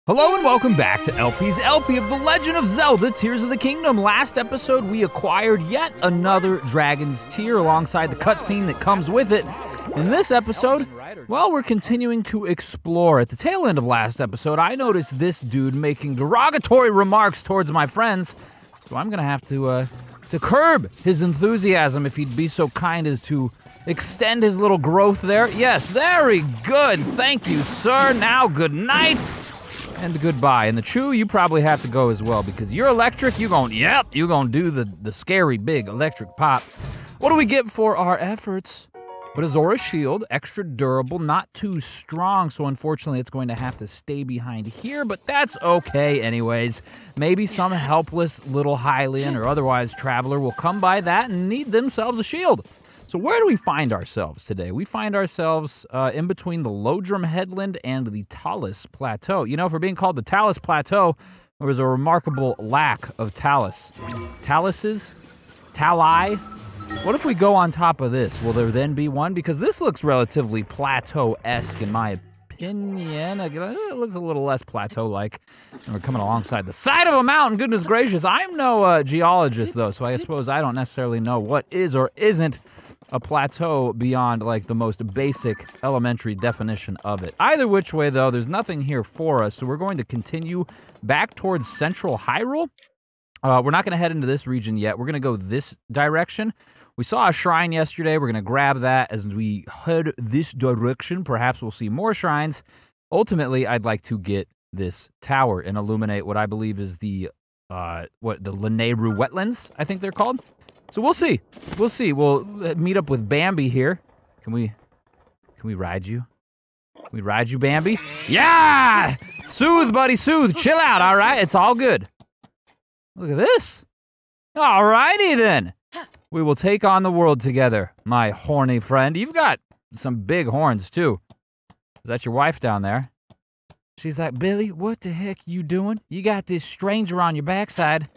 Hello and welcome back to LP's LP of The Legend of Zelda Tears of the Kingdom. Last episode, we acquired yet another Dragon's Tear alongside the cutscene that comes with it. In this episode, well, we're continuing to explore. At the tail end of last episode, I noticed this dude making derogatory remarks towards my friends, so I'm gonna have to curb his enthusiasm if he'd be so kind as to extend his little growth there. Yes, very good. Thank you, sir. Now, good night. And goodbye. And the Chew, you probably have to go as well because you're electric. You're gonna do the scary big electric pop. What do we get for our efforts? But a Zora shield, extra durable, not too strong, so unfortunately it's going to have to stay behind here, but that's okay anyways. Maybe some helpless little Hylian or otherwise traveler will come by that and need themselves a shield. So where do we find ourselves today? We find ourselves in between the Lodrum Headland and the Talus Plateau. You know, for being called the Talus Plateau, there was a remarkable lack of talus. Taluses? Tali? What if we go on top of this? Will there then be one? Because this looks relatively plateau-esque in my opinion. It looks a little less plateau-like. And we're coming alongside the side of a mountain, goodness gracious. I'm no geologist, though, so I suppose I don't necessarily know what is or isn't a plateau beyond, like, the most basic elementary definition of it. Either which way, though, there's nothing here for us, so we're going to continue back towards central Hyrule. We're not going to head into this region yet. We're going to go this direction. We saw a shrine yesterday. We're going to grab that as we head this direction. Perhaps we'll see more shrines. Ultimately, I'd like to get this tower and illuminate what I believe is the Lanayru wetlands, I think they're called. So we'll see. We'll see. We'll meet up with Bambi here. Can we ride you? Can we ride you, Bambi? Yeah! Soothe, buddy, soothe. Chill out, all right? It's all good. Look at this. All righty, then. We will take on the world together, my horny friend. You've got some big horns, too. Is that your wife down there? She's like, Billy, what the heck you doing? You got this stranger on your backside.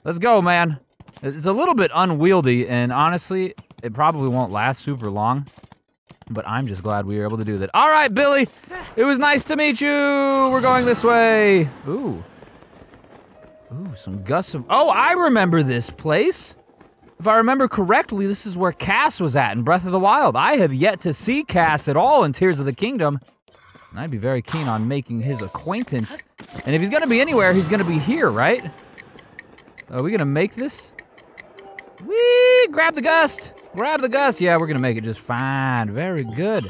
Let's go, man. It's a little bit unwieldy, and honestly, it probably won't last super long. But I'm just glad we were able to do that. All right, Billy. It was nice to meet you. We're going this way. Ooh, some gusts of... Oh, I remember this place. If I remember correctly, this is where Cass was at in Breath of the Wild. I have yet to see Cass at all in Tears of the Kingdom. And I'd be very keen on making his acquaintance. And if he's going to be anywhere, he's going to be here, right? Are we going to make this? Whee! Grab the gust! Grab the gust! Yeah, we're going to make it just fine. Very good.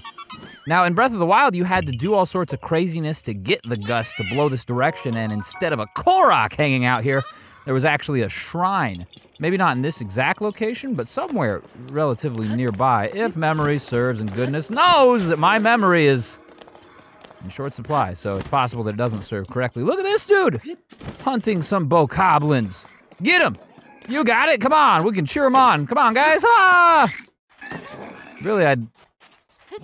Now, in Breath of the Wild, you had to do all sorts of craziness to get the gust to blow this direction, and instead of a Korok hanging out here, there was actually a shrine. Maybe not in this exact location, but somewhere relatively nearby, if memory serves, and goodness knows that my memory is in short supply, so it's possible that it doesn't serve correctly. Look at this dude! Hunting some bokoblins. Get him! You got it! Come on! We can cheer him on! Come on, guys! Ah! Really, I'd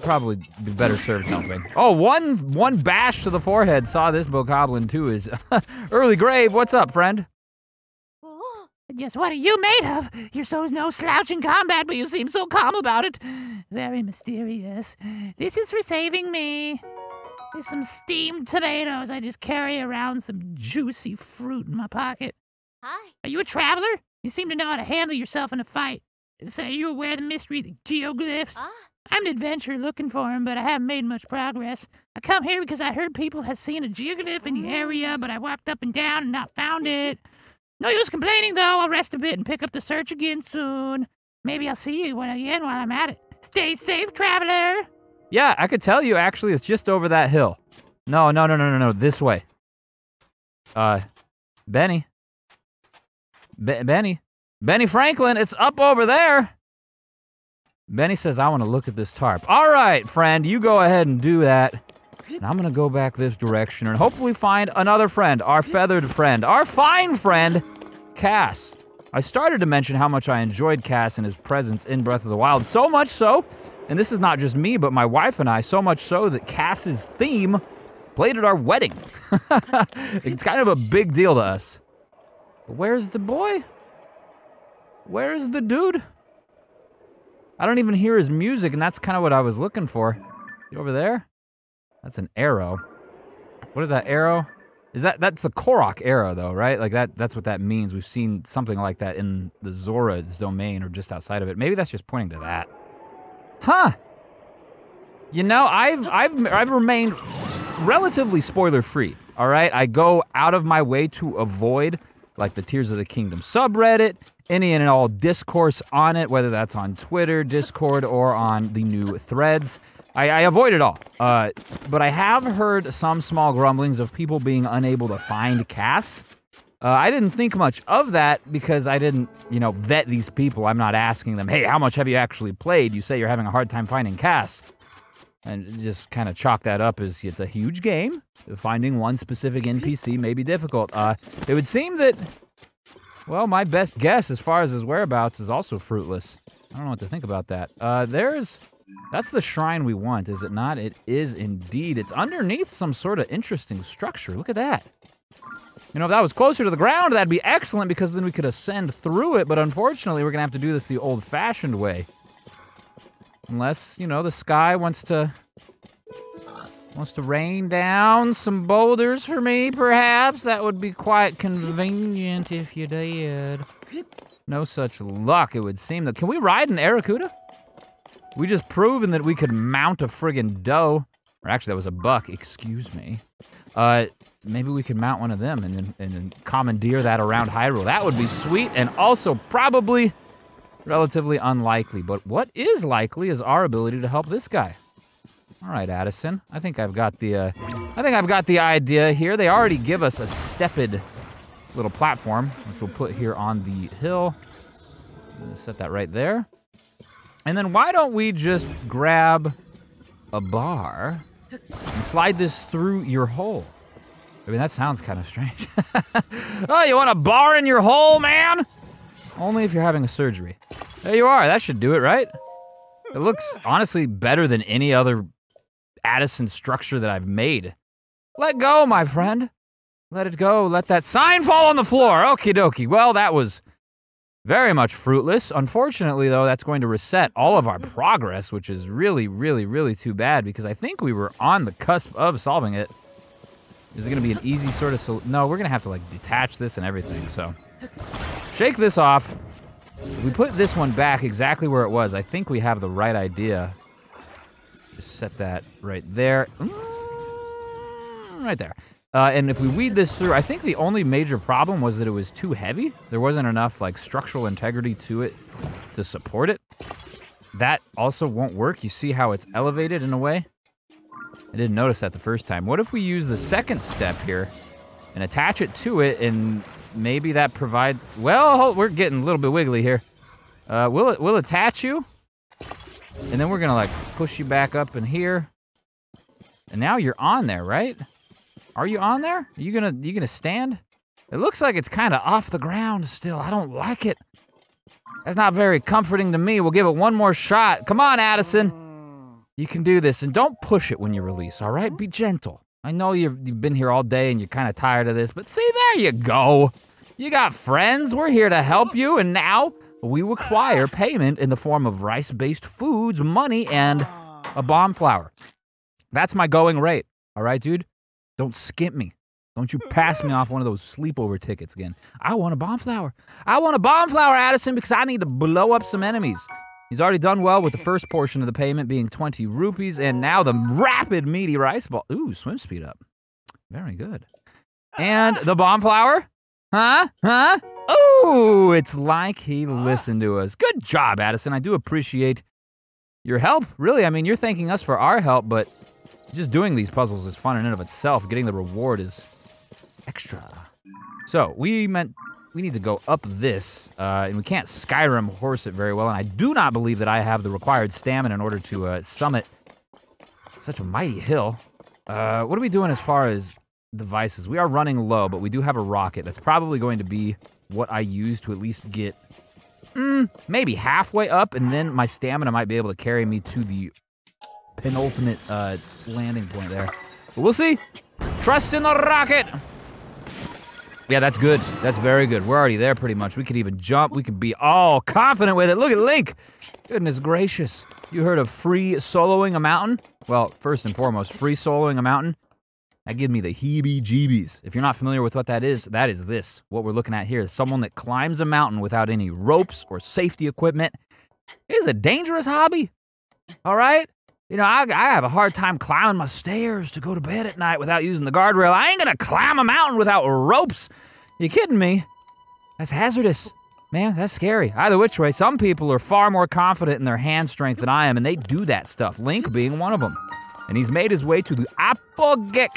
probably be better served helping. Oh, one bash to the forehead saw this bokoblin too is early grave. What's up, friend? Just what are you made of? You're so no slouch in combat, but you seem so calm about it. Very mysterious. This is for saving me. There's some steamed tomatoes. I just carry around some juicy fruit in my pocket. Hi. Are you a traveler? You seem to know how to handle yourself in a fight. So you're aware of the mystery of the geoglyphs? I'm an adventurer looking for him, but I haven't made much progress. I come here because I heard people have seen a geoglyph in the area, but I walked up and down and not found it. No use complaining, though. I'll rest a bit and pick up the search again soon. Maybe I'll see you again while I'm at it. Stay safe, traveler. Yeah, I could tell you, actually, it's just over that hill. No, this way. Benny. Benny Franklin, it's up over there. Benny says, I want to look at this tarp. All right, friend, you go ahead and do that. And I'm going to go back this direction and hopefully find another friend, our feathered friend, our fine friend, Cass. I started to mention how much I enjoyed Cass and his presence in Breath of the Wild, so much so, and this is not just me, but my wife and I, so much so that Cass's theme played at our wedding. It's kind of a big deal to us. But where's the boy? Where's the dude? I don't even hear his music, and that's kind of what I was looking for. Over there? That's an arrow. What is that arrow? That's the Korok era, though, right? Like, that's what that means. We've seen something like that in the Zora's domain or just outside of it. Maybe that's just pointing to that. Huh. You know, I've remained relatively spoiler-free, all right? I go out of my way to avoid, like, the Tears of the Kingdom subreddit, any and all discourse on it, whether that's on Twitter, Discord, or on the new threads. I avoid it all, but I have heard some small grumblings of people being unable to find casts. I didn't think much of that because I didn't, vet these people. I'm not asking them, hey, how much have you actually played? You say you're having a hard time finding casts. And just kind of chalk that up as it's a huge game. Finding one specific NPC may be difficult. It would seem that, well, my best guess as far as his whereabouts is also fruitless. I don't know what to think about that. That's the shrine we want, is it not? It is indeed. It's underneath some sort of interesting structure. Look at that. If that was closer to the ground, that'd be excellent because then we could ascend through it, but unfortunately, we're going to have to do this the old-fashioned way. Unless, the sky wants to rain down some boulders for me, perhaps. That would be quite convenient if you did. No such luck, it would seem. Can we ride an Aracuda? We just proven that we could mount a friggin' doe. Or actually, that was a buck, excuse me. Maybe we could mount one of them and then commandeer that around Hyrule. That would be sweet and also probably relatively unlikely. But what is likely is our ability to help this guy. All right, Addison. I think I've got the idea here. They already give us a stepped little platform, which we'll put here on the hill. Set that right there. And then why don't we just grab a bar and slide this through your hole? I mean, that sounds kind of strange. Oh, you want a bar in your hole, man? Only if you're having a surgery. There you are. That should do it, right? It looks, honestly, better than any other Addison structure that I've made. Let go, my friend. Let it go. Let that sign fall on the floor. Okie dokie. Well, that was very much fruitless. Unfortunately, though, that's going to reset all of our progress, which is really, really, really too bad because I think we were on the cusp of solving it. Is it going to be an easy sort of no, we're going to have to, like, detach this and everything, so. Shake this off. If we put this one back exactly where it was, I think we have the right idea. Just set that right there. Right there. And if we weed this through, I think the only major problem was that it was too heavy. There wasn't enough, like, structural integrity to it to support it. That also won't work. You see how it's elevated in a way? I didn't notice that the first time. What if we use the second step here and attach it to it and maybe that provide... Well, we're getting a little bit wiggly here. We'll attach you. And then we're going to, like, push you back up in here. And now you're on there, right? Are you on there? Are you gonna stand? It looks like it's kind of off the ground still. I don't like it. That's not very comforting to me. We'll give it one more shot. Come on, Addison. You can do this. And don't push it when you release, all right? Be gentle. I know you've been here all day and you're kind of tired of this, but see, there you go. You got friends. We're here to help you. And now we require payment in the form of rice-based foods, money, and a bomb flower. That's my going rate. All right, dude? Don't skimp me. Don't you pass me off one of those sleepover tickets again. I want a bomb flower. I want a bomb flower, Addison, because I need to blow up some enemies. He's already done well with the first portion of the payment being 20 rupees, and now the rapid meaty rice ball. Ooh, swim speed up. Very good. And the bomb flower? Huh? Ooh, it's like he listened to us. Good job, Addison. I do appreciate your help. Really, I mean, you're thanking us for our help, but just doing these puzzles is fun in and of itself. Getting the reward is extra. So, we need to go up this, and we can't Skyrim horse it very well, and I do not believe that I have the required stamina in order to summit such a mighty hill. What are we doing as far as devices? We are running low, but we do have a rocket. That's probably going to be what I use to at least get maybe halfway up, and then my stamina might be able to carry me to the penultimate landing point there. But we'll see. Trust in the rocket. Yeah, that's good. That's very good. We're already there pretty much. We could even jump. We could be all confident with it. Look at Link. Goodness gracious. You heard of free soloing a mountain? Well, first and foremost, free soloing a mountain That gives me the heebie-jeebies. If you're not familiar with what that is this. What we're looking at here is someone that climbs a mountain without any ropes or safety equipment. It is a dangerous hobby, all right? You know, I have a hard time climbing my stairs to go to bed at night without using the guardrail. I ain't gonna climb a mountain without ropes. You kidding me? That's hazardous. Man, that's scary. Either which way, some people are far more confident in their hand strength than I am, and they do that stuff, Link being one of them. And he's made his way to the Apogek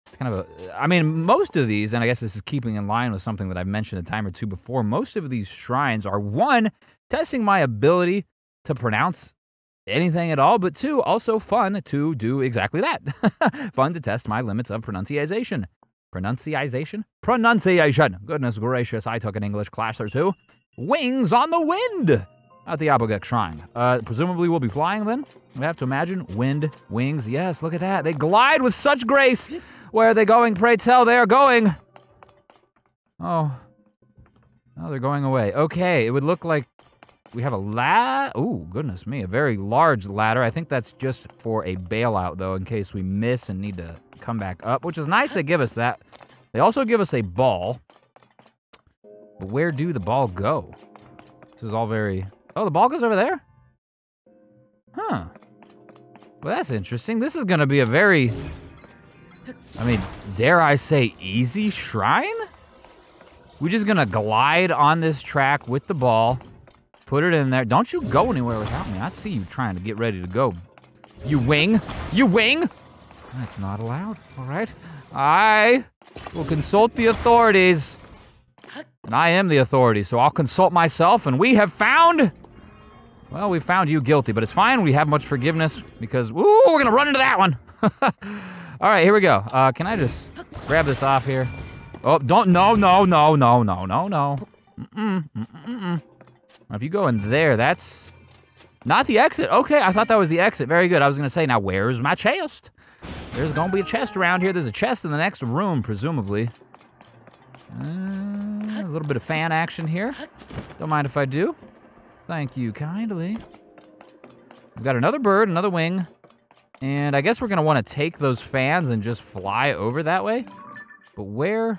It's kind of I mean, most of these, and I guess this is keeping in line with something that I've mentioned a time or two before, most of these shrines are, one, testing my ability to pronounce anything at all, but two, also fun to do exactly that. Fun to test my limits of pronunciation. Pronunciation? Goodness gracious, I took an English class or two. Wings on the wind at the Apogek Shrine. Presumably we'll be flying then? We have to imagine. Wind, wings, yes, look at that. They glide with such grace. Where are they going, pray tell? They are going. Oh, they're going away. Okay, it would look like we have a ooh, goodness me, a very large ladder. I think that's just for a bailout, though, in case we miss and need to come back up, which is nice they give us that. They also give us a ball. But where do the ball go? This is all very... Oh, the ball goes over there? Huh. Well, that's interesting. This is going to be a very... I mean, dare I say easy shrine? We're just going to glide on this track with the ball. Put it in there. Don't you go anywhere without me. I see you trying to get ready to go. You wing. You wing. That's not allowed. All right. I will consult the authorities. And I am the authority, so I'll consult myself. And we have found... Well, we found you guilty, but it's fine. We have much forgiveness because... Ooh, we're going to run into that one. All right, here we go. Can I just grab this off here? Oh, don't... No. If you go in there, that's not the exit. Okay, I thought that was the exit. Very good. I was going to say, now where's my chest? There's going to be a chest around here. There's a chest in the next room, presumably. A little bit of fan action here. Don't mind if I do. Thank you kindly. We've got another bird, another wing. And I guess we're going to want to take those fans and just fly over that way. But where'd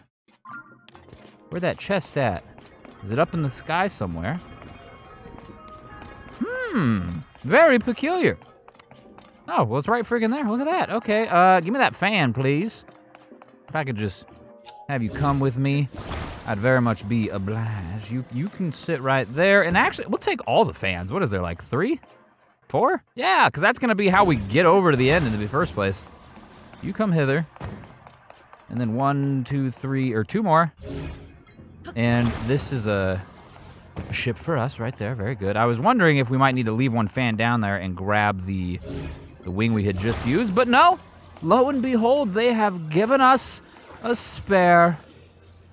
that chest at? Is it up in the sky somewhere? Very peculiar. Oh, well, it's right friggin' there. Look at that. Okay, give me that fan, please. If I could just have you come with me, I'd very much be obliged. You can sit right there. And actually, we'll take all the fans. What is there, like 3? 4? Yeah, because that's going to be how we get over to the end in the first place. You come hither. And then 1, 2, 3, or 2 more. And this is a ship for us right there. Very good. I was wondering if we might need to leave one fan down there and grab the wing we had just used, but no. Lo and behold, they have given us a spare.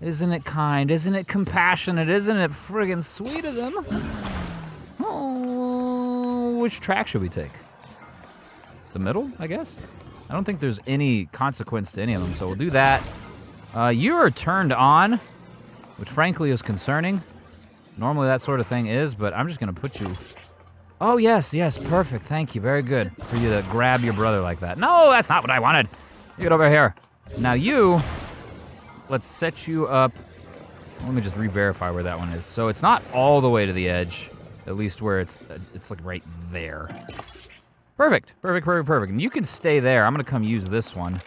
Isn't it kind? Isn't it compassionate? Isn't it friggin' sweet of them? Oh, which track should we take? The middle, I guess? I don't think there's any consequence to any of them, so we'll do that. You are turned on, which frankly is concerning. Normally that sort of thing is, but I'm just going to put you... Oh, yes, perfect. Thank you. Very good for you to grab your brother like that. No, that's not what I wanted. You get over here. Now you... Let's set you up... Let me just re-verify where that one is. So it's not all the way to the edge, at least where it's like right there. Perfect. And you can stay there. I'm going to come use this one.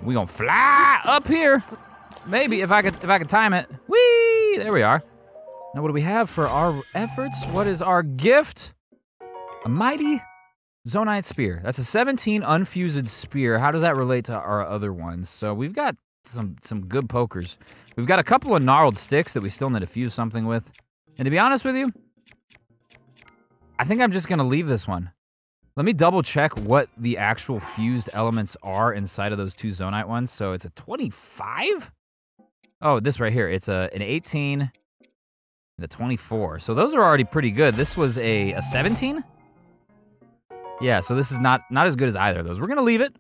We're going to fly up here. Maybe if I could time it. Whee! There we are. Now, what do we have for our efforts? What is our gift? A mighty Zonite spear. That's a 17 unfused spear. How does that relate to our other ones? So we've got some good pokers. We've got a couple of gnarled sticks that we still need to fuse something with. And to be honest with you, I think I'm just going to leave this one. Let me double check what the actual fused elements are inside of those 2 Zonite ones. So it's a 25? Oh, this right here. It's an 18... The 24. So those are already pretty good. This was a 17? Yeah, so this is not as good as either of those. We're going to leave it.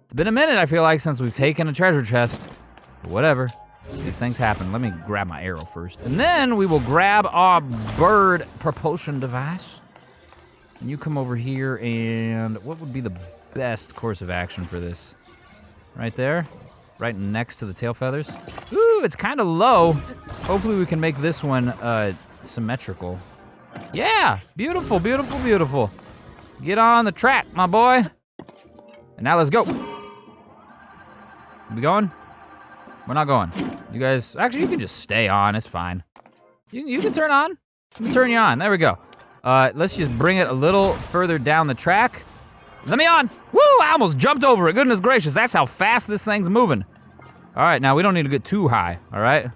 It's been a minute, I feel like, since we've taken a treasure chest. But whatever. These things happen. Let me grab my arrow first. And then we will grab our bird propulsion device. And you come over here and what would be the best course of action for this? Right there? Right next to the tail feathers? Ooh, it's kind of low. Hopefully we can make this one symmetrical. Yeah, beautiful, beautiful, beautiful. Get on the track, my boy. And now let's go. We going? We're not going. You guys, actually you can just stay on, it's fine. You can turn on. Let me turn you on, there we go. Let's just bring it a little further down the track. Let me on. Woo, I almost jumped over it, goodness gracious. That's how fast this thing's moving. All right, now we don't need to get too high, all right?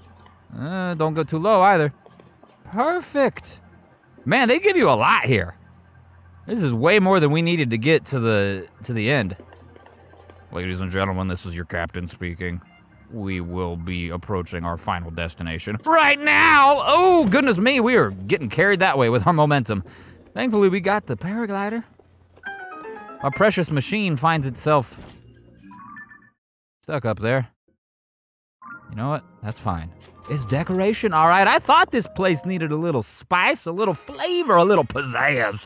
Don't go too low either. Perfect. Man, they give you a lot here. This is way more than we needed to get to the end. Ladies and gentlemen, this is your captain speaking. We will be approaching our final destination right now. Oh, goodness me, we are getting carried that way with our momentum. Thankfully, we got the paraglider. Our precious machine finds itself stuck up there. You know what? That's fine. It's decoration, all right. I thought this place needed a little spice, a little flavor, a little pizzazz.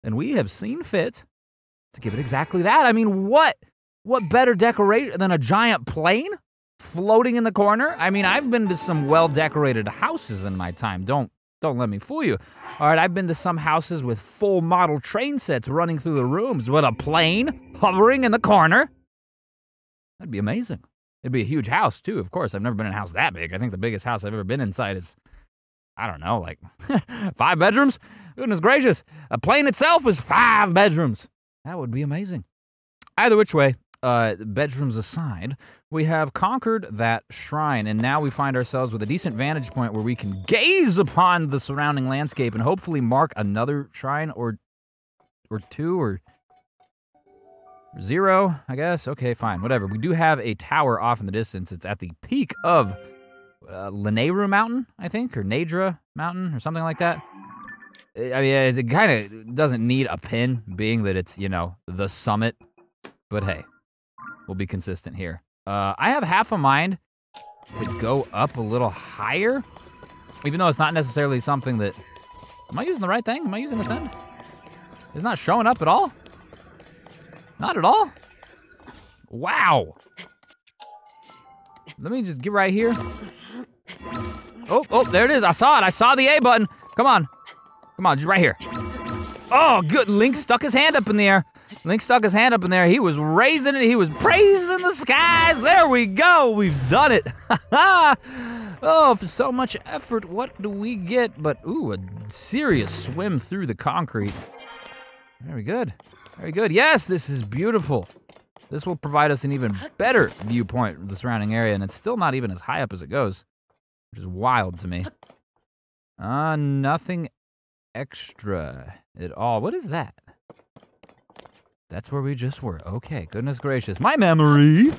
And we have seen fit to give it exactly that. I mean, what better decoration than a giant plane floating in the corner? I mean, I've been to some well-decorated houses in my time. Don't let me fool you. All right, I've been to some houses with full model train sets running through the rooms with a plane hovering in the corner. That'd be amazing. It'd be a huge house, too, of course. I've never been in a house that big. I think the biggest house I've ever been inside is, I don't know, like 5 bedrooms? Goodness gracious. A plane itself is 5 bedrooms. That would be amazing. Either which way, bedrooms aside, we have conquered that shrine, and now we find ourselves with a decent vantage point where we can gaze upon the surrounding landscape and hopefully mark another shrine or 2 or 0, I guess. Okay, fine, whatever. We do have a tower off in the distance. It's at the peak of Lanayru Mountain, I think, or Nadra Mountain, or something like that. I mean, it kind of doesn't need a pin, being that it's, you know, the summit. But hey, we'll be consistent here. I have half a mind to go up a little higher, even though it's not necessarily something that... Am I using the right thing? Am I using Ascend? It's not showing up at all? Not at all? Wow. Let me just get right here. Oh, there it is. I saw it. I saw the A button. Come on. Come on, just right here. Oh, good. Link stuck his hand up in the air. Link stuck his hand up in there. He was raising it. He was praising the skies. There we go. We've done it. Oh, for so much effort, what do we get? But, ooh, a serious swim through the concrete. Very good. Very good. Yes, this is beautiful. This will provide us an even better viewpoint of the surrounding area, and it's still not even as high up as it goes, which is wild to me. Nothing extra at all. What is that? That's where we just were. Okay, goodness gracious. My memory!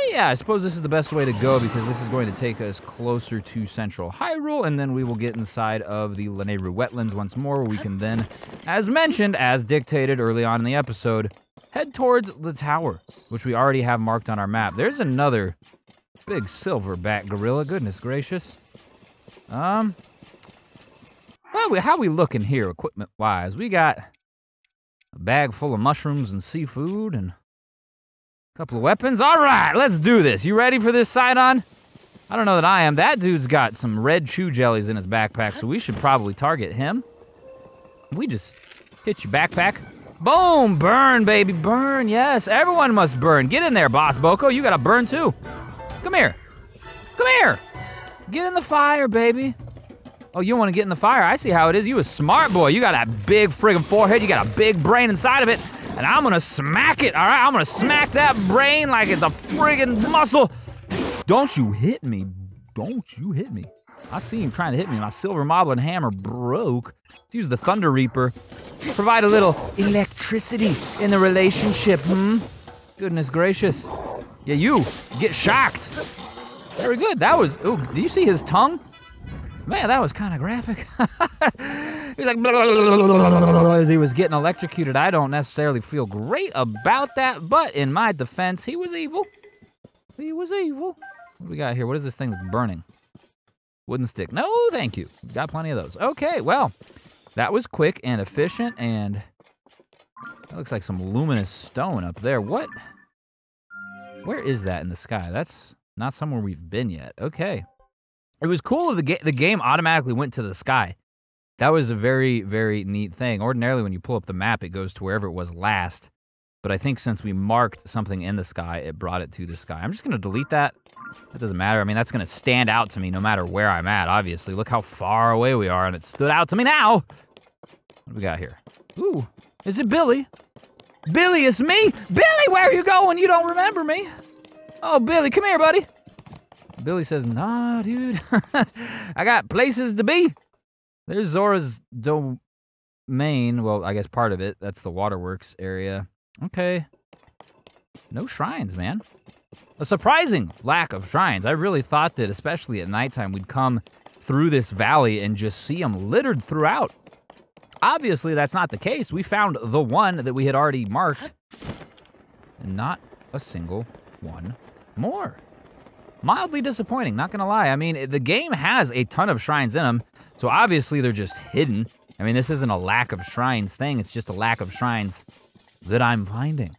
Yeah, I suppose this is the best way to go because this is going to take us closer to Central Hyrule, and then we will get inside of the Lanayru wetlands once more, where we can then, as mentioned, as dictated early on in the episode, head towards the tower, which we already have marked on our map. There's another big silverback gorilla, goodness gracious. Well, how we looking here, equipment-wise? We got a bag full of mushrooms and seafood and a couple of weapons. All right, let's do this. You ready for this, Sidon? I don't know that I am. That dude's got some red chew jellies in his backpack, so we should probably target him. We just hit your backpack. Boom! Burn, baby, burn. Yes, everyone must burn. Get in there, Boss Boko. You gotta burn, too. Come here. Come here. Get in the fire, baby. Oh, you want to get in the fire? I see how it is. You a smart boy. You got that big friggin' forehead. You got a big brain inside of it. And I'm going to smack it, all right? I'm going to smack that brain like it's a friggin' muscle. Don't you hit me. Don't you hit me. I see him trying to hit me. My silver modeling hammer broke. Let's use the Thunder Reaper. Provide a little electricity in the relationship, Goodness gracious. Yeah, you get shocked. Very good. That was, oh, do you see his tongue? Man, that was kind of graphic. He was like, blah, blah, blah, blah, blah, as he was getting electrocuted. I don't necessarily feel great about that, but in my defense, he was evil. He was evil. What do we got here? What is this thing that's burning? Wooden stick. No, thank you. We've got plenty of those. Okay, well, that was quick and efficient, and that looks like some luminous stone up there. What? Where is that in the sky? That's not somewhere we've been yet. Okay. It was cool the game automatically went to the sky. That was a very, very neat thing. Ordinarily, when you pull up the map, it goes to wherever it was last. But I think since we marked something in the sky, it brought it to the sky. I'm just going to delete that. That doesn't matter. I mean, that's going to stand out to me no matter where I'm at, obviously. Look how far away we are, and it stood out to me now. What do we got here? Ooh, is it Billy? Billy, it's me! Billy, where are you going? You don't remember me. Oh, Billy, come here, buddy. Billy says, nah, dude. I got places to be. There's Zora's domain. Well, I guess part of it. That's the waterworks area. Okay. No shrines, man. A surprising lack of shrines. I really thought that, especially at nighttime, we'd come through this valley and just see them littered throughout. Obviously, that's not the case. We found the one that we had already marked, and not a single one more. Mildly disappointing, not gonna lie. I mean, the game has a ton of shrines in them, so obviously they're just hidden. I mean, this isn't a lack of shrines thing, it's just a lack of shrines that I'm finding.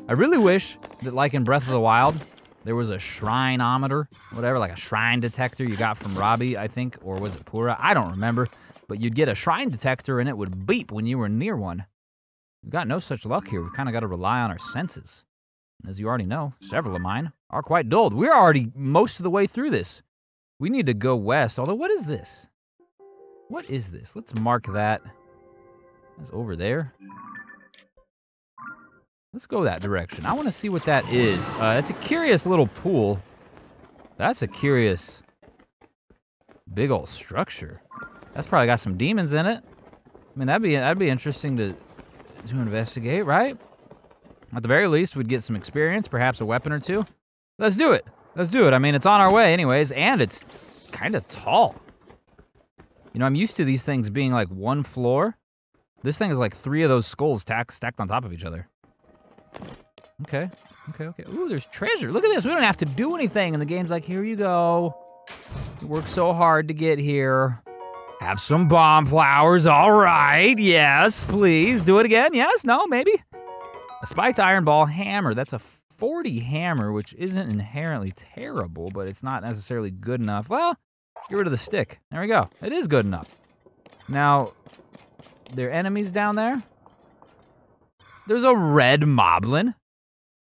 I really wish that, like in Breath of the Wild, there was a shrineometer, whatever, like a shrine detector you got from Robbie, I think, or was it Pura? I don't remember. But you'd get a shrine detector and it would beep when you were near one. We've got no such luck here. We've kind of got to rely on our senses. As you already know, several of mine are quite dulled. We're already most of the way through this. We need to go west. Although, what is this? What is this? Let's mark that. That's over there. Let's go that direction. I want to see what that is. It's a curious little pool. That's a curious big old structure. That's probably got some demons in it. I mean, that'd be interesting to investigate, right? At the very least, we'd get some experience, perhaps a weapon or two. Let's do it. Let's do it. I mean, it's on our way anyways, and it's kind of tall. You know, I'm used to these things being like one floor. This thing is like 3 of those skulls stacked on top of each other. Okay. Ooh, there's treasure. Look at this. We don't have to do anything, and the game's like, here you go. You worked so hard to get here. Have some bomb flowers, all right. Yes, please. Do it again. Yes, no, maybe. A spiked iron ball hammer. That's a 40 hammer, which isn't inherently terrible, but it's not necessarily good enough. Well, get rid of the stick. There we go. It is good enough. Now, there are enemies down there. There's a red moblin.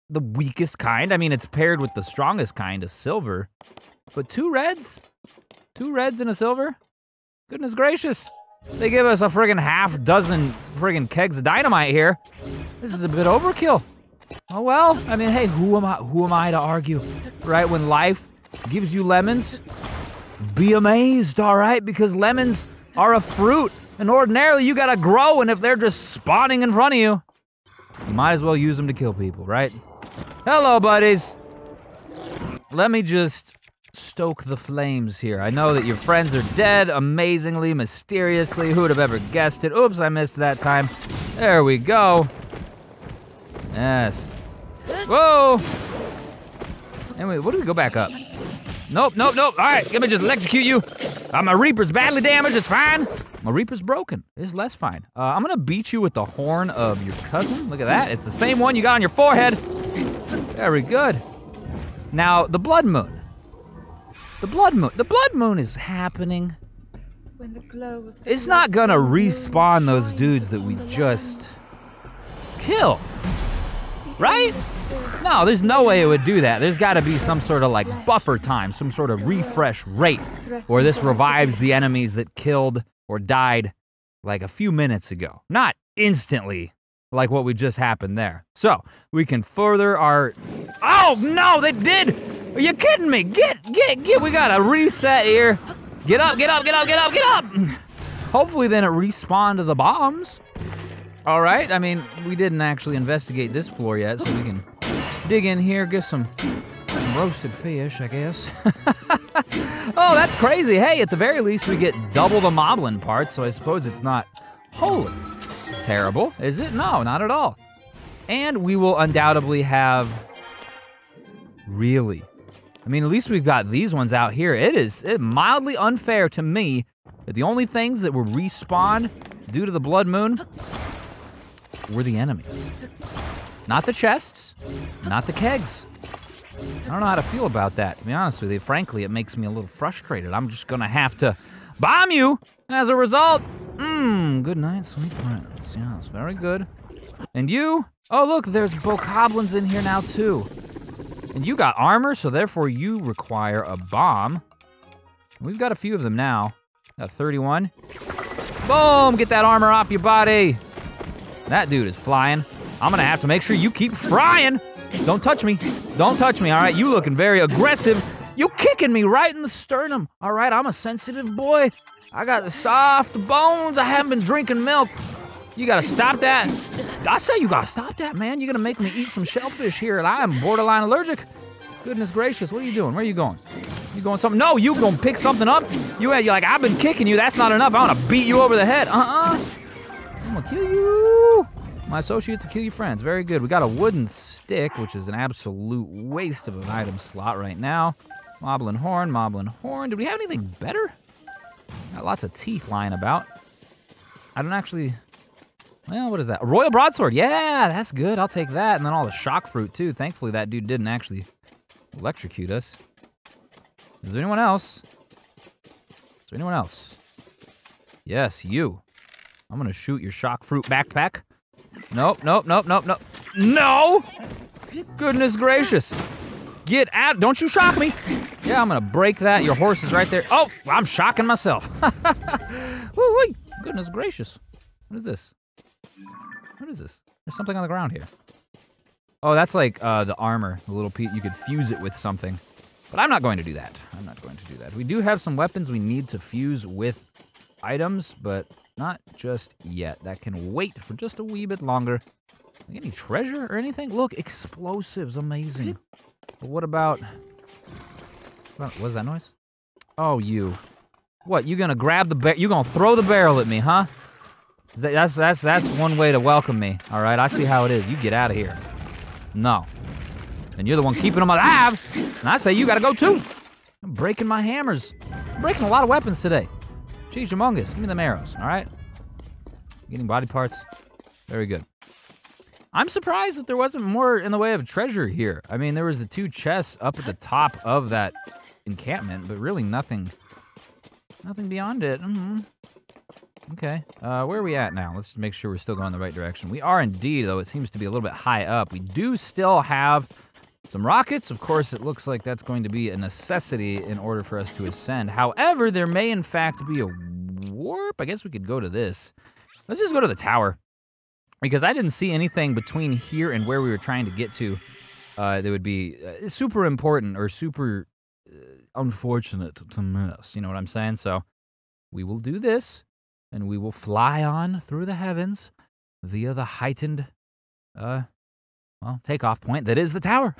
The weakest kind. I mean, it's paired with the strongest kind of silver. But 2 reds? 2 reds and a silver? Goodness gracious. They give us a friggin' half dozen friggin' kegs of dynamite here. This is a bit overkill. Oh well, I mean, hey, who am I to argue? Right, when life gives you lemons, be amazed, all right? Because lemons are a fruit, and ordinarily you gotta grow, and if they're just spawning in front of you, you might as well use them to kill people, right? Hello, buddies. Let me just stoke the flames here. I know that your friends are dead, amazingly, mysteriously. Who would have ever guessed it? Oops, I missed that time. There we go. Yes. Whoa! Anyway, what do we go back up? Nope. All right, let me just electrocute you. My Reaper's badly damaged, it's fine. My Reaper's broken, it's less fine. I'm gonna beat you with the horn of your cousin. Look at that, it's the same one you got on your forehead. Very good. Now, the blood moon. The blood moon is happening. When the glow of the it's not gonna respawn those dudes that we just killed. Right? No, there's no way it would do that. There's gotta be some sort of like buffer time, some sort of refresh rate, where this revives the enemies that killed or died like a few minutes ago. Not instantly, like what we just happened there. So, we can further our... Oh, no, they did! Are you kidding me? Get! We gotta reset here. Get up! Hopefully then it respawned to the bombs. All right, I mean, we didn't actually investigate this floor yet, so we can dig in here, get some roasted fish, I guess. Oh, that's crazy. Hey, at the very least, we get double the moblin parts, so I suppose it's not wholly terrible, is it? No, not at all. And we will undoubtedly have Really? I mean, at least we've got these ones out here. It's mildly unfair to me that the only things that were respawned due to the blood moon were the enemies. Not the chests, not the kegs. I don't know how to feel about that, to be honest with you. Frankly, it makes me a little frustrated. I'm just gonna have to bomb you as a result. Good night, sweet prince. Yes, very good. And you? Oh, look, there's bokoblins in here now, too. And you got armor, so therefore you require a bomb. We've got a few of them now. Got 31. Boom, get that armor off your body. That dude is flying. I'm gonna have to make sure you keep frying. Don't touch me. Don't touch me, all right? You looking very aggressive. You kicking me right in the sternum. All right, I'm a sensitive boy. I got the soft bones. I haven't been drinking milk. You gotta stop that. I say you gotta stop that, man. You're gonna make me eat some shellfish here, and I am borderline allergic. Goodness gracious, what are you doing? Where are you going? You going something? No, you gonna pick something up? You're like, I've been kicking you. That's not enough. I wanna beat you over the head. I'm gonna kill you. My associates to kill your friends. Very good. We got a wooden stick, which is an absolute waste of an item slot right now. Moblin horn, moblin horn. Did we have anything better? Got lots of teeth lying about. I don't actually... Well, what is that? A royal broadsword. Yeah, that's good. I'll take that. And then all the shock fruit, too. Thankfully, that dude didn't actually electrocute us. Is there anyone else? Is there anyone else? Yes, you. I'm going to shoot your shock fruit backpack. Nope, nope, nope, nope, nope. No! Goodness gracious. Get out. Don't you shock me. Yeah, I'm going to break that. Your horse is right there. Oh, I'm shocking myself. Woo-wee. Goodness gracious. What is this? What is this? There's something on the ground here. Oh, that's like the armor, the little piece. You could fuse it with something. But I'm not going to do that. I'm not going to do that. We do have some weapons we need to fuse with items, but not just yet. That can wait for just a wee bit longer. Any treasure or anything? Look, explosives. Amazing. But what about... What was that noise? Oh, you. What, you gonna grab the barrel? You gonna throw the barrel at me, huh? That's one way to welcome me, all right? I see how it is. You get out of here. No. And you're the one keeping them alive. And I say you gotta go too. I'm breaking my hammers. I'm breaking a lot of weapons today. Cheese humongous. Give me them arrows, all right? Getting body parts. Very good. I'm surprised that there wasn't more in the way of treasure here. I mean, there was the 2 chests up at the top of that encampment, but really nothing beyond it. Okay, where are we at now? Let's make sure we're still going the right direction. We are indeed, though. It seems to be a little bit high up. We do still have some rockets. Of course, it looks like that's going to be a necessity in order for us to ascend. However, there may, in fact, be a warp. I guess we could go to this. Let's just go to the tower. Because I didn't see anything between here and where we were trying to get to that would be super important or super unfortunate to miss. You know what I'm saying? So we will do this, and we will fly on through the heavens via the heightened, takeoff point that is the tower.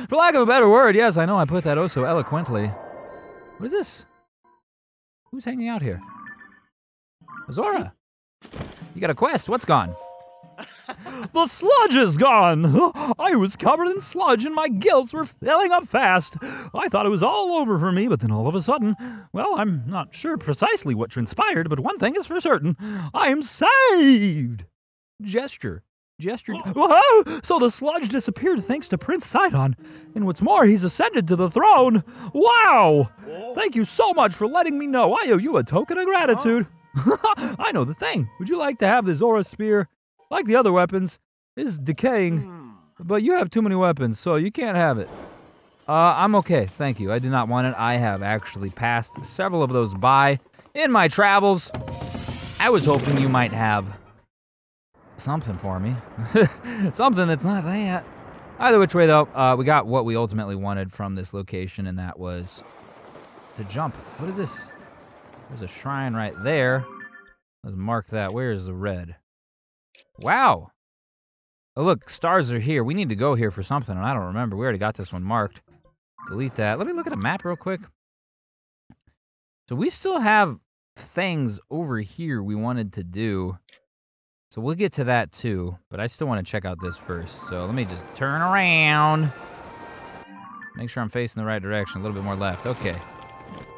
For lack of a better word, yes, I know I put that oh so eloquently. What is this? Who's hanging out here? Zora. You got a quest. What's gone? The sludge is gone. I was covered in sludge and my gills were filling up fast. I thought it was all over for me, but then all of a sudden, well, I'm not sure precisely what transpired, but one thing is for certain. I'm saved. Gesture. Whoa! So the sludge disappeared thanks to Prince Sidon. And what's more, he's ascended to the throne. Wow! Thank you so much for letting me know. I owe you a token of gratitude. I know the thing. Would you like to have the Zora spear? Like the other weapons, it's decaying, but you have too many weapons, so you can't have it. I'm okay, thank you. I do not want it. I have actually passed several of those by in my travels. I was hoping you might have something for me. Something that's not that. Either which way, though, we got what we ultimately wanted from this location, and that was to jump. What is this? There's a shrine right there. Let's mark that. Where is the red? Wow. Oh, look, stars are here. We need to go here for something, and I don't remember. We already got this one marked. Delete that. Let me look at the map real quick. So we still have things over here we wanted to do. So we'll get to that, too. But I still want to check out this first. So let me just turn around. Make sure I'm facing the right direction. A little bit more left. Okay.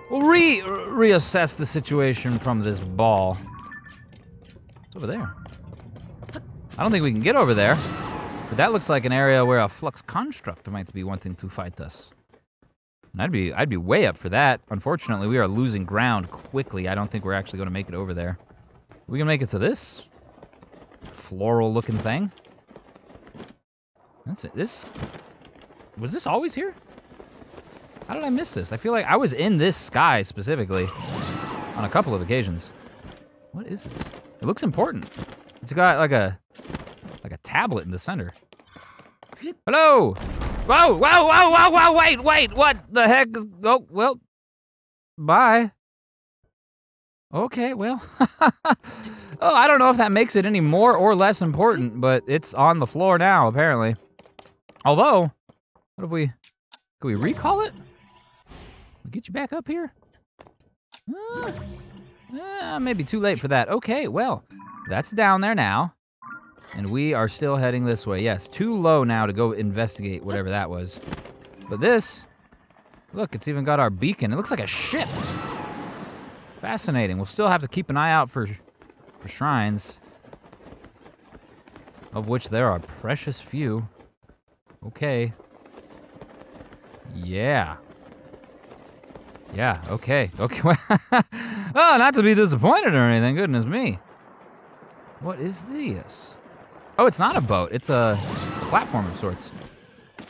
We'll reassess the situation from this ball. It's over there. I don't think we can get over there. But that looks like an area where a flux construct might be wanting to fight us. And I'd be way up for that. Unfortunately, we are losing ground quickly. I don't think we're actually going to make it over there. We can make it to this floral-looking thing. That's it. Was this always here? How did I miss this? I feel like I was in this sky specifically on a couple of occasions. What is this? It looks important. It's got like a tablet in the center. Hello! Whoa, whoa, whoa, whoa, whoa, wait, what the heck is, oh, well, bye. Okay, well, oh, I don't know if that makes it any more or less important, but it's on the floor now, apparently. Although, what if can we recall it? We'll get you back up here? Maybe too late for that. Okay, well, that's down there now. And we are still heading this way. Yes, too low now to go investigate whatever that was. But this, look, it's even got our beacon. It looks like a ship. Fascinating. We'll still have to keep an eye out for shrines, of which there are precious few. Okay. Yeah. Yeah, okay. Okay. Oh, not to be disappointed or anything. Goodness me. What is this? Oh, it's not a boat. It's a platform of sorts.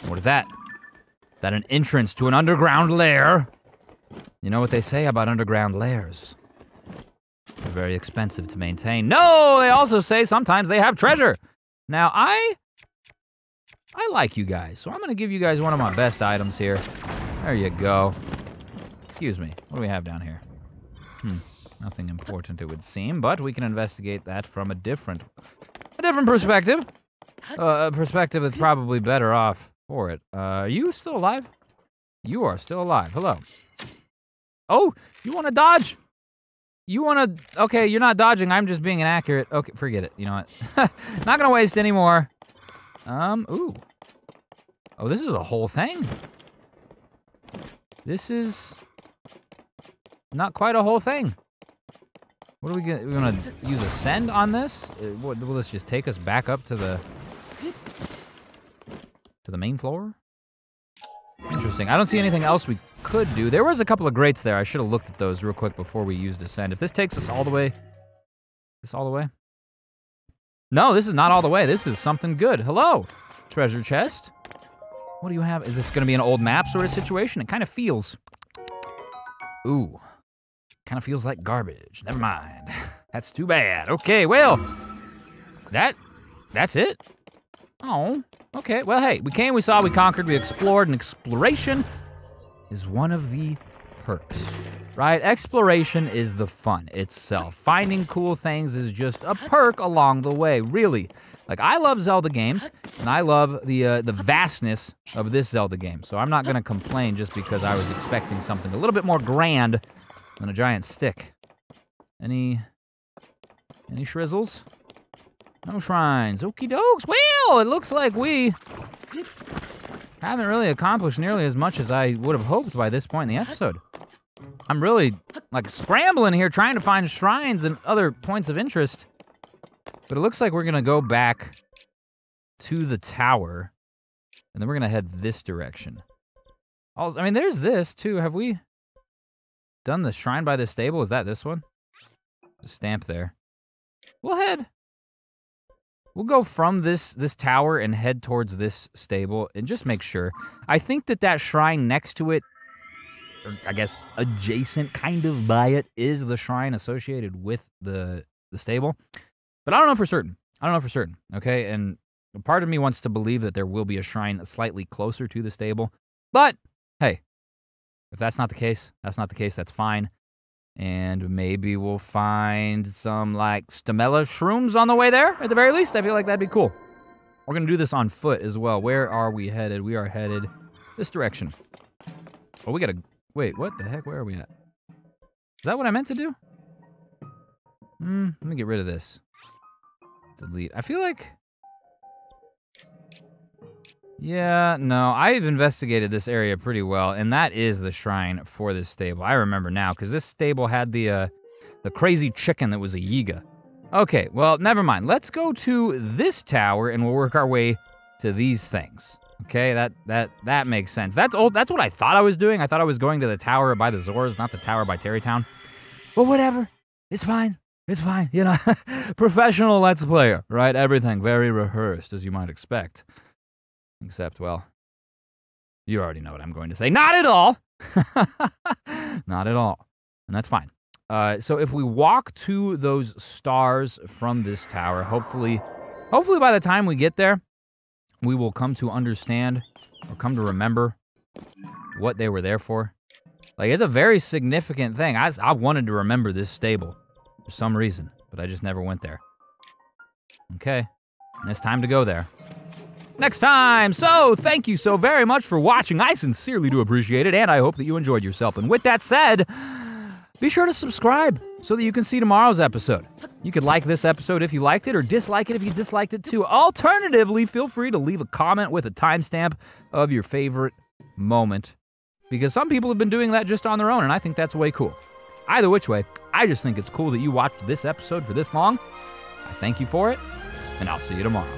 What is that? Is that an entrance to an underground lair? You know what they say about underground lairs? They're very expensive to maintain. No, they also say sometimes they have treasure. Now, I like you guys, so I'm going to give you guys one of my best items here. There you go. Excuse me. What do we have down here? Nothing important, it would seem, but we can investigate that from a different perspective. A perspective that's probably better off for it. Are you still alive? You are still alive. Hello. Oh, you want to dodge? You want to... Okay, you're not dodging. I'm just being inaccurate. Okay, forget it. You know what? Not going to waste any more. Ooh. Oh, this is a whole thing. This is not quite a whole thing. What are we gonna use ascend on this? Will this just take us back up to the main floor? Interesting. I don't see anything else we could do. There was a couple of grates there. I should have looked at those real quick before we used ascend. If this takes us all the way, all the way? No, this is not all the way. This is something good. Hello, treasure chest. What do you have? Is this gonna be an old map sort of situation? It kind of feels. Ooh. Kind of feels like garbage. Never mind. That's too bad. Okay, well, that's it. Oh, okay. Well, hey, we came, we saw, we conquered, we explored, and exploration is one of the perks, right? Exploration is the fun itself. Finding cool things is just a perk along the way, really. Like, I love Zelda games, and I love the vastness of this Zelda game, so I'm not gonna complain just because I was expecting something a little bit more grand than a giant stick. Any shrizzles? No shrines. Okie dokes. Well, it looks like we haven't really accomplished nearly as much as I would have hoped by this point in the episode. I'm really, like, scrambling here trying to find shrines and other points of interest. But it looks like we're gonna go back to the tower, and then we're gonna head this direction. Also, I mean, there's this, too. Have we done the shrine by the stable? Is that this one? The stamp there. We'll go from this tower and head towards this stable and just make sure. I think that shrine next to it, or I guess adjacent kind of by it, is the shrine associated with the stable. But I don't know for certain. Okay, and part of me wants to believe that there will be a shrine slightly closer to the stable. But hey, if that's not the case, that's fine. And maybe we'll find some, like, stamella shrooms on the way there, at the very least. I feel like that'd be cool. We're going to do this on foot as well. Where are we headed? We are headed this direction. Oh, we got to... Wait, what the heck? Where are we at? Is that what I meant to do? Let me get rid of this. Delete. I feel like... Yeah, no, I've investigated this area pretty well, and that is the shrine for this stable. I remember now, because this stable had the crazy chicken that was a Yiga. Okay, well, never mind. Let's go to this tower, and we'll work our way to these things. Okay, that makes sense. That's what I thought I was doing. I thought I was going to the tower by the Zors, not the tower by Terrytown. But whatever. It's fine. It's fine. You know, professional Let's Player, right? Everything very rehearsed, as you might expect. Except, well, you already know what I'm going to say. Not at all. Not at all. And that's fine. So if we walk to those stars from this tower, hopefully by the time we get there, we will come to understand or come to remember what they were there for. Like, it's a very significant thing. I wanted to remember this stable for some reason, but I just never went there. Okay, and it's time to go there. Next time! So, thank you so very much for watching. I sincerely do appreciate it, and I hope that you enjoyed yourself. And with that said, be sure to subscribe so that you can see tomorrow's episode. You could like this episode if you liked it, or dislike it if you disliked it too. Alternatively, feel free to leave a comment with a timestamp of your favorite moment, because some people have been doing that just on their own, and I think that's way cool. Either which way, I just think it's cool that you watched this episode for this long. I thank you for it, and I'll see you tomorrow.